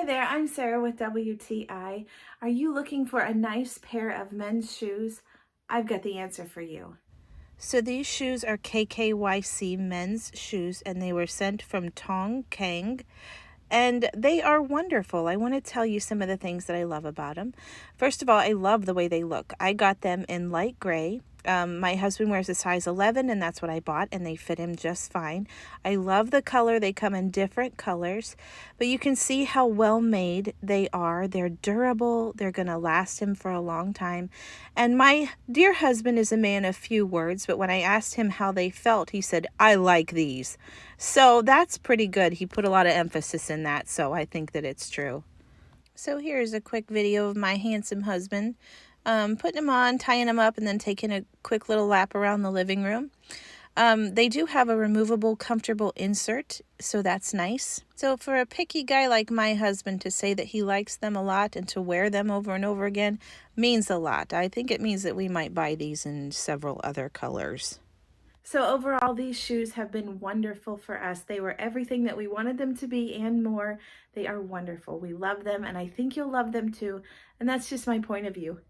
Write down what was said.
there, I'm Sarah with WTI. Are you looking for a nice pair of men's shoes? I've got the answer for you. So these shoes are KKYC men's shoes, and they were sent from Tong Kang, and they are wonderful. I want to tell you some of the things that I love about them. First of all, I love the way they look. I got them in light gray. My husband wears a size 11, and that's what I bought, and they fit him just fine. I love the color. They come in different colors, but you can see how well made they are. They're durable. They're going to last him for a long time. And my dear husband is a man of few words, but when I asked him how they felt, he said, "I like these." So that's pretty good. He put a lot of emphasis in that, so I think that it's true. So here's a quick video of my handsome husband putting them on, tying them up, and then taking a quick little lap around the living room. They do have a removable, comfortable insert, so that's nice. So for a picky guy like my husband to say that he likes them a lot and to wear them over and over again means a lot. I think it means that we might buy these in several other colors. So overall, these shoes have been wonderful for us. They were everything that we wanted them to be and more. They are wonderful. We love them, and I think you'll love them too. And that's just my point of view.